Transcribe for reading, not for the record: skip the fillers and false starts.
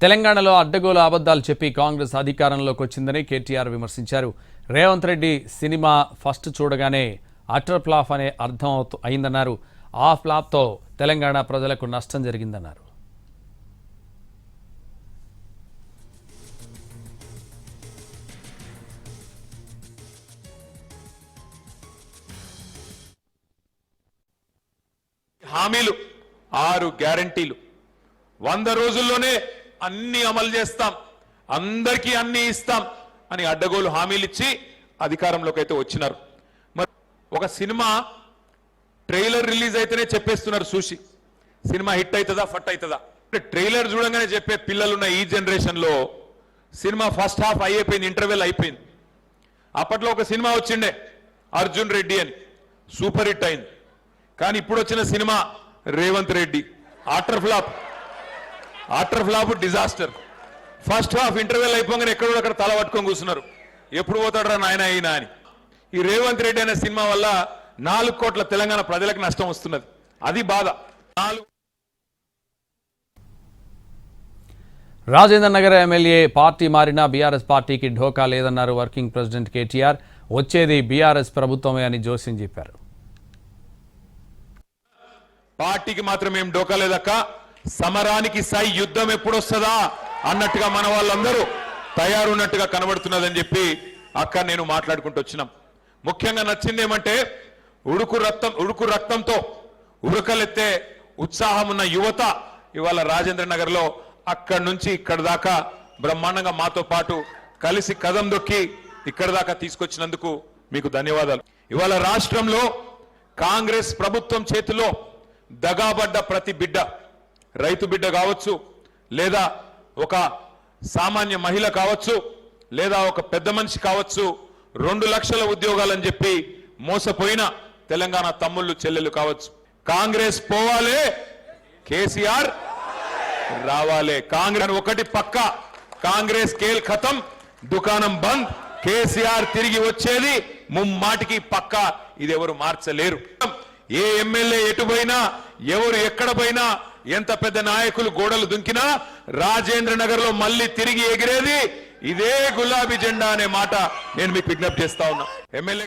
తెలంగాణలో అడ్డగోలు అబద్ధాలు చెప్పి కాంగ్రెస్ అధికారంలోకి వచ్చిందని కేటీఆర్ విమర్శించారు. రేవంత్ రెడ్డి సినిమా ఫస్ట్ చూడగానే అటర్ ఫ్లాప్ అనే అర్థం అయిందన్నారు. ఆ ఫ్లాప్తో తెలంగాణ ప్రజలకు నష్టం జరిగిందన్నారు. హామీలు 6 గ్యారంటీలు 100 రోజుల్లోనే అన్ని అమలు చేస్తాం, అందరికీ అన్ని ఇస్తాం అని అడ్డగోలు హామీలు ఇచ్చి అధికారంలోకి అయితే వచ్చినారు. మరి ఒక సినిమా ట్రైలర్ రిలీజ్ అయితేనే చెప్పేస్తున్నారు చూసి సినిమా హిట్ అవుతుందా ఫట్ అవుతుందా. ట్రైలర్ చూడంగానే చెప్పే పిల్లలున్న ఈ జనరేషన్ లో సినిమా ఫస్ట్ హాఫ్ అయిపోయింది, ఇంటర్వెల్ అయిపోయింది. అప్పట్లో ఒక సినిమా వచ్చిండే అర్జున్ రెడ్డి అని, సూపర్ హిట్ అయింది. కానీ ఇప్పుడు వచ్చిన cinema Revanth Reddy utter flop disaster. First half interval అయిపోగానే ఎక్కడో అక్కడ తల పట్టుకొని కూర్చున్నారు, ఎప్పుడు పోతాడరా నాయన అయినా అని. ఈ రేవంత్ రెడ్డి అనే సినిమా వల్ల 4 కోట్ల తెలంగాణ ప్రజలకు నష్టం వస్తున్నది. అది బాధ. రాజేంద్ర నగర్ ఎమ్మెల్యే పార్టీ మారినా బీఆర్ఎస్ పార్టీకి ఢోకా లేదన్నారు వర్కింగ్ ప్రెసిడెంట్ కేటీఆర్. వచ్చేది బీఆర్ఎస్ ప్రభుత్వమే అని జోస్యం చెప్పారు. పార్టీకి మాత్రం ఏం డోకా లేదక్క, సమరానికి సై యుద్ధం ఎప్పుడు వస్తుందా అన్నట్టుగా మన వాళ్ళందరూ తయారున్నట్టుగా కనబడుతున్నదని చెప్పి అక్క నేను మాట్లాడుకుంటూ వచ్చినాం. ముఖ్యంగా నచ్చింది ఏమంటే ఉడుకు రక్తంతో ఉరకలెత్తే ఉత్సాహం ఉన్న యువత ఇవాళ రాజేంద్ర నగర్ లో అక్కడి నుంచి ఇక్కడ దాకా బ్రహ్మాండంగా మాతో పాటు కలిసి కదం దొక్కి ఇక్కడ దాకా తీసుకొచ్చినందుకు మీకు ధన్యవాదాలు. ఇవాళ రాష్ట్రంలో కాంగ్రెస్ ప్రభుత్వం చేతిలో దగాబడ్డ ప్రతి బిడ్డ, రైతు బిడ్డ కావచ్చు, లేదా ఒక సామాన్య మహిళ కావచ్చు, లేదా ఒక పెద్ద మనిషి కావచ్చు, 2 లక్షల ఉద్యోగాలని చెప్పి మోసపోయిన తెలంగాణ తమ్ముళ్ళు చెల్లెలు కావచ్చు. కాంగ్రెస్ పోవాలే, కేసీఆర్ రావాలే. కాంగ్రెస్ ఒకటి పక్క, కాంగ్రెస్ కేల్ ఖతం, దుకాణం బంద్, కేసీఆర్ తిరిగి వచ్చేది ముమ్మాటికి పక్క. ఇది ఎవరు మార్చలేరు. ఏ ఎమ్మెల్యే ఎటు పోయినా, ఎవరు ఎక్కడ పోయినా, ఎంత పెద్ద నాయకులు గోడలు దుంకినా రాజేంద్ర నగర్ లో మళ్ళీ తిరిగి ఎగిరేది ఇదే గులాబీ జెండా అనే మాట నేను మీకు విజ్ఞప్తి చేస్తా ఉన్నా. ఎమ్మెల్యే